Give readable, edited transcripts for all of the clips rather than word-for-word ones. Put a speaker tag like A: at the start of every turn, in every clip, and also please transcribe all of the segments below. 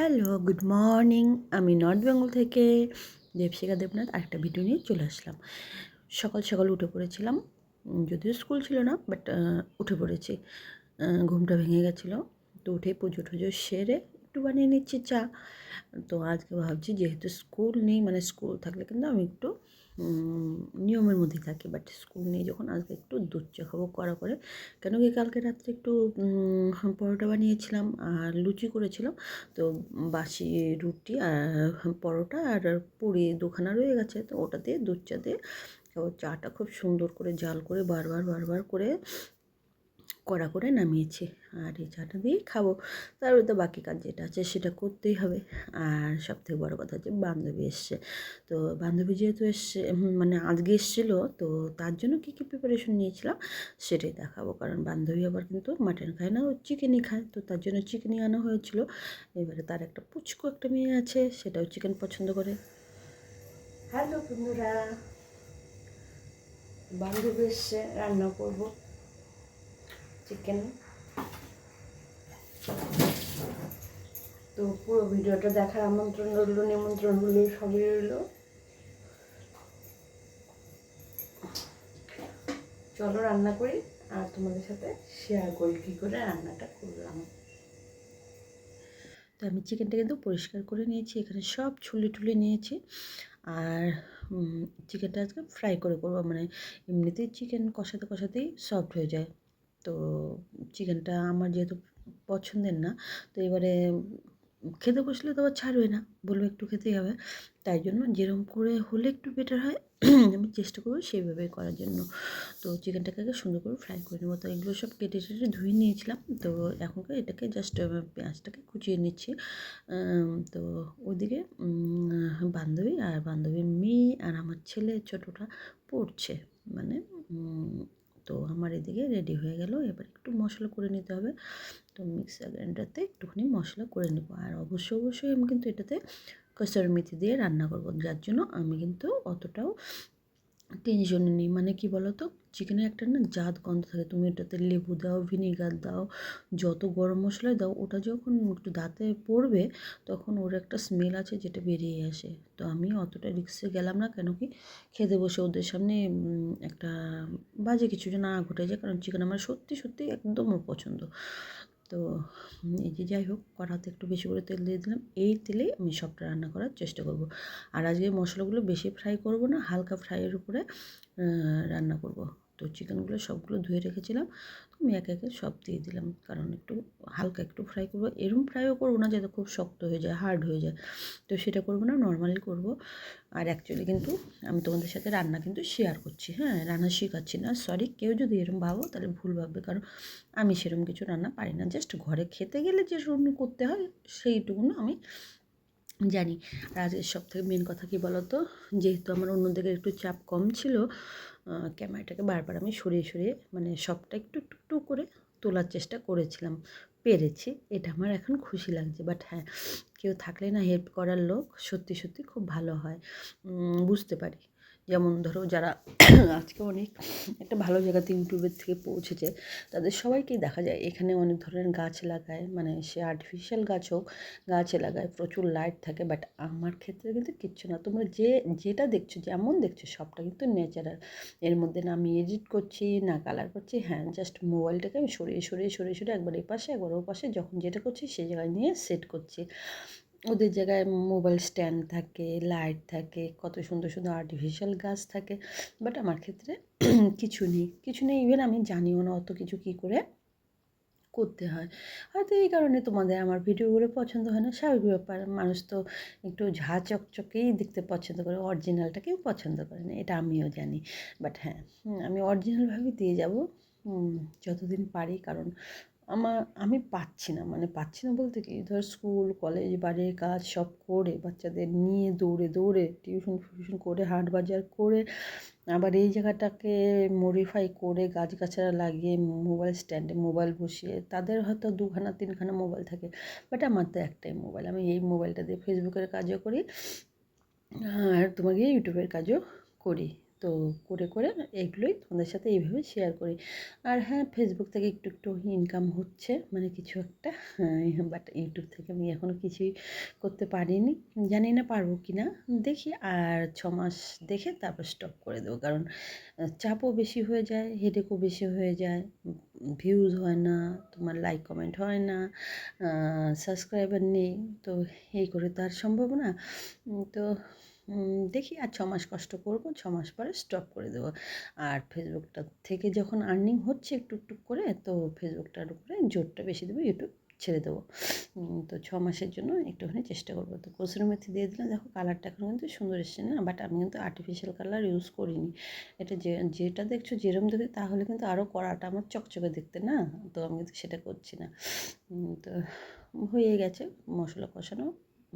A: Hello, good morning. আমি north Bengal থেকে দেবশিখা দেবনাথ আরেকটা ভিডিও নিয়ে চলে আসলাম। সকাল সকাল উঠে পড়েছিলাম, যদিও স্কুল ছিল না, বাট উঠে পড়েছি। ঘুমটা ভেঙে গেছিলো, তো উঠে পুজো টুজো সেরে একটু বানিয়ে নিচ্ছি চা। তো আজকে ভাবছি যেহেতু স্কুল নেই, মানে স্কুল থাকলে কিন্তু আমি একটু নিয়মের মধ্যেই থাকি, বাট স্কুল নেই যখন আজকে একটু দুধ চা খাবো কড়া করে। কেন কি কালকে রাত্রে একটু পরোটা বানিয়েছিলাম আর লুচি করেছিলাম, তো বাসি রুটি আর পরোটা আর পুরি দুখানা রয়ে গেছে, তো ওটা দিয়ে দুধ চা দিয়ে চাটা খুব সুন্দর করে জাল করে বারবার করে কড়া করে নামিয়েছি। আর এই চাটা দিয়েই খাবো। তারপরে তো বাকি কাজ যেটা আছে সেটা করতেই হবে। আর সবথেকে বড় কথা হচ্ছে বান্ধবী এসছে। তো বান্ধবী যেহেতু এসছে, মানে আজকে এসেছিলো, তো তার জন্য কী কী প্রিপারেশন নিয়েছিলাম সেটাই দেখাবো। কারণ বান্ধবী আবার কিন্তু মাটন খায় না, ও চিকেনই খায়, তো তার জন্য চিকেনই আনা হয়েছিল। এবারে তার একটা পুচকু একটা মেয়ে আছে, সেটাও চিকেন পছন্দ করে। হ্যালো বন্ধুরা, বান্ধবী এসছে, রান্না করবো চিকেন। তো পুরো ভিডিওটা দেখার আমন্ত্রণ রইল, নিমন্ত্রণ রইল, সবই রইল। চলো রান্না করি আর তোমাদের সাথে শেয়ার করি কী করে রান্নাটা করলাম। তো আমি চিকেনটা কিন্তু পরিষ্কার করে নিয়েছি, এখানে সব ছুলি টুলি নিয়েছি। আর চিকেনটা আজকে ফ্রাই করে করবো, মানে এমনিতেই চিকেন কষাতে কষাতেই সফট হয়ে যায়। তো চিকেনটা আমার যেহেতু পছন্দের না, তো এবারে খেতে বসলে তো আবার ছাড়বে না, বলবে একটু খেতেই হবে। তাই জন্য যেরকম করে হলে একটু বেটার হয় আমি চেষ্টা করবো সেইভাবেই করার জন্য। তো চিকেনটাকে আগে সুন্দর করে ফ্রাই করে নেবো। তো এগুলো সব কেটে টেটে ধুয়ে নিয়েছিলাম। তো এখনকার এটাকে জাস্ট পেঁয়াজটাকে কুচিয়ে নিচ্ছি। তো ওইদিকে বান্ধবী আর বান্ধবীর মেয়ে আর আমার ছেলে ছোটোটা পড়ছে, মানে তো আমার এদিকে রেডি হয়ে গেল। এবার একটু মশলা করে নিতে হবে। তো মিক্সার গ্রাইন্ডারতে একটুখানি মশলা করে নেবো। আর অবশ্যই আমি কিন্তু এটাতে কসুরি মেথি দিয়ে রান্না করবো, যার জন্য আমি কিন্তু অতটাও টেনশন নেই। মানে কি বলো তো, চিকেনের একটা না জাত গন্ধ থাকে, তুমি ওটাতে লেবু দাও, ভিনেগার দাও, যত গরম মশলাই দাও, ওটা যখন একটু দাঁতে পড়বে তখন ওর একটা স্মেল আছে যেটা বেরিয়ে আসে। তো আমি অতটা রিস্কে গেলাম না, কেন কি খেতে বসে ওদের সামনে একটা বাজে কিছু না ঘটে যায়, কারণ চিকেন আমার সত্যি একদম পছন্দ। তো এই যে যাই হোক, কড়াতে একটু বেশি করে তেল দিয়ে দিলাম। এই তেলেই আমি সবটা রান্না করার চেষ্টা করব। আর আজকে মশলাগুলো বেশি ফ্রাই করব না, হালকা ফ্রাইয়ের উপরে রান্না করব। তো চিকেনগুলো সবগুলো ধুয়ে রেখেছিলাম, তো আমি একে একে সব দিয়ে দিলাম, কারণ একটু হালকা একটু ফ্রাই করব। এরকম ফ্রাইও করবো না যাতে খুব শক্ত হয়ে যায়, হার্ড হয়ে যায়, তো সেটা করবো না, নর্মালি করব। আর অ্যাকচুয়ালি কিন্তু আমি তোমাদের সাথে রান্না কিন্তু শেয়ার করছি, হ্যাঁ, রান্না শেখাচ্ছি না। সরি, কেউ যদি এরকম ভাবো তাহলে ভুল ভাববে, কারণ আমি সেরকম কিছু রান্না পারি না। জাস্ট ঘরে খেতে গেলে যে রান্না করতে হয় সেইটুকুনো আমি জানি। আর আজকের সবথেকে মেন কথা কী বলো তো, যেহেতু আমার অন্যদিকে একটু চাপ কম ছিল, ক্যামেরাটাকে বারবার আমি সরিয়ে মানে সবটা একটু করে তোলার চেষ্টা করেছিলাম, পেরেছি। এটা আমার এখন খুশি লাগছে। বাট হ্যাঁ, কেউ থাকলে না হেল্প করার লোক সত্যি খুব ভালো হয়, বুঝতে পারি। যেমন ধরো যারা আজকে অনেক একটা ভালো জায়গাতে ইউটিউবের থেকে পৌঁছেছে, তাদের সবাইকেই দেখা যায় এখানে অনেক ধরনের গাছ লাগায়, মানে সে আর্টিফিশিয়াল গাছ হোক, গাছ লাগায়, প্রচুর লাইট থাকে। বাট আমার ক্ষেত্রে কিন্তু কিচ্ছু না। তোমরা যেটা দেখছো, যেমন দেখছো, সবটা কিন্তু ন্যাচারাল। এর মধ্যে না আমি এডিট করছি, না কালার করছি। হ্যাঁ, জাস্ট মোবাইলটাকে আমি সরিয়ে একবার এই পাশে একবার ও পাশে, যখন যেটা করছি সেই জায়গায় নিয়ে সেট করছি। ওদের জায়গায় মোবাইল স্ট্যান্ড থাকে, লাইট থাকে, কত সুন্দর আর্টিফিশিয়াল গাছ থাকে। বাট আমার ক্ষেত্রে কিছু নেই। ইভেন আমি জানিও না অত কিছু কী করে করতে হয়। হয়তো এই কারণে তোমাদের আমার ভিডিওগুলো পছন্দ হয় না, স্বাভাবিক ব্যাপার। মানুষ তো একটু ঝাঁ চকচকেই দেখতে পছন্দ করে, অরিজিনালটা কেউ পছন্দ করে না, এটা আমিও জানি। বাট হ্যাঁ, আমি অরিজিনালভাবে দিয়ে যাব যতদিন পারি। কারণ আমি পাচ্ছি না, মানে পাচ্ছি না বলতে কি, ধর স্কুল কলেজ বাড়ির কাজ সব করে, বাচ্চাদের নিয়ে দৌড়ে টিউশন ফিউশন করে, হাট বাজার করে, আবার এই জায়গাটাকে মডিফাই করে গাছগাছড়া লাগিয়ে মোবাইল স্ট্যান্ডে মোবাইল বসিয়ে, তাদের হয়তো 2খানা 3খানা মোবাইল থাকে। বাট আমার তো একটাই মোবাইল। আমি এই মোবাইলটা দিয়ে ফেসবুকের কাজও করি আর তোমাকে ইউটিউবের কাজও করি। তো করে করে এগুলোই তোমাদের সাথে এইভাবে শেয়ার করি। আর হ্যাঁ, ফেসবুক থেকে একটু একটু ইনকাম হচ্ছে, মানে কিছু একটা, বাট ইউটিউব থেকে আমি এখনও কিছুই করতে পারিনি, জানি না পারবো কি না, দেখি। আর 6 মাস দেখে তারপর স্টপ করে দেবো, কারণ চাপও বেশি হয়ে যায়, হেডেকও বেশি হয়ে যায়, ভিউজ হয় না, তোমার লাইক কমেন্ট হয় না, সাবস্ক্রাইবার নেই, তো এই করে তো আর সম্ভব না। তো দেখি আর 6 মাস কষ্ট করব, 6 মাস পরে স্টপ করে দেবো। আর ফেসবুকটা থেকে যখন আর্নিং হচ্ছে একটু একটু করে, তো ফেসবুকটার উপরে জোরটা বেশি দেবো, ইউটিউব ছেড়ে দেবো। তো 6 মাসের জন্য একটুখানি চেষ্টা করবো। তো কসুরি মেথি দিয়ে দিলাম, দেখো কালারটা এখন কিন্তু সুন্দর এসছে না, বাট আমি কিন্তু আর্টিফিশিয়াল কালার ইউজ করিনি। এটা যেটা দেখছো যেরম দেবে তাহলে কিন্তু আরও কড়াটা আমার চকচকে দেখতে না, তো আমি কিন্তু সেটা করছি না। তো হয়ে গেছে মশলা কষানো,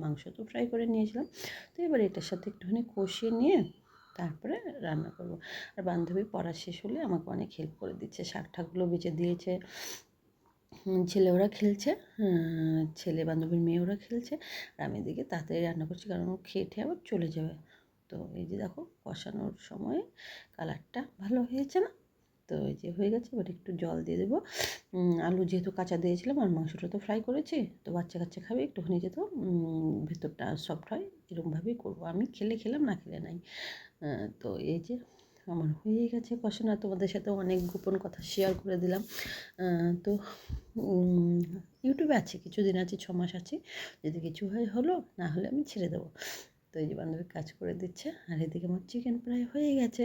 A: মাংস তো ফ্রাই করে নিয়েছিলাম। তো এবার এটার সাথে একটুখানি কষিয়ে নিয়ে তারপরে রান্না করব। আর বান্ধবী পড়া শেষ হলে আমাকে অনেক হেল্প করে দিচ্ছে, শাক ঠাকগুলো বেঁচে দিয়েছে। ছেলে ওরা খেলছে, ছেলে বান্ধবীর মেয়ে ওরা খেলছে, আর আমি এদিকে তাড়াতাড়ি রান্না করছি, কারণ ও খেয়ে ঠেয়ে আবার চলে যাবে। তো এই যে দেখো কষানোর সময় কালারটা ভালো হয়েছে না, তো এই যে হয়ে গেছে। এবার একটু জল দিয়ে দেবো। আলু যেহেতু কাঁচা দিয়েছিলাম আর মাংসটা তো ফ্রাই করেছি, তো বাচ্চা কাচ্চা খাবে, একটুখানি যেহেতু ভেতরটা সফট হয় এরকমভাবেই করবো, আমি খেলে খেলাম, না খেলে নাই। তো এই যে আমার হয়ে গেছে কষানো, তোমাদের সাথে অনেক গোপন কথা শেয়ার করে দিলাম। তো ইউটিউবে আছে, কিছুদিন আছে, 6 মাস আছে, যদি কিছু হয় হলো, না হলে আমি ছেড়ে দেবো। তো এই যে বান্ধবী কাজ করে দিচ্ছে, আর এদিকে আমার চিকেন প্রায় হয়ে গেছে,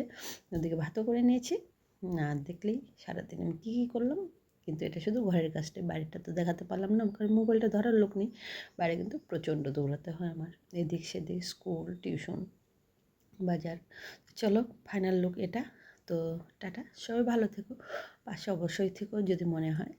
A: ওদিকে ভাতও করে নিয়েছি। না দেখলেই সারাদিন আমি কী কী করলাম। কিন্তু এটা শুধু ঘরের কাজটাই, বাড়িটা তো দেখাতে পারলাম না, কারণ মোবাইলটা ধরার লোক নেই। বাইরে কিন্তু প্রচণ্ড দৌড়াতে হয় আমার, এদিক সেদিক, স্কুল, টিউশন, বাজার। চলো ফাইনাল লুক এটা। তো টাটা, সবাই ভালো থেকো, পাশে অবশ্যই থেকো যদি মনে হয়।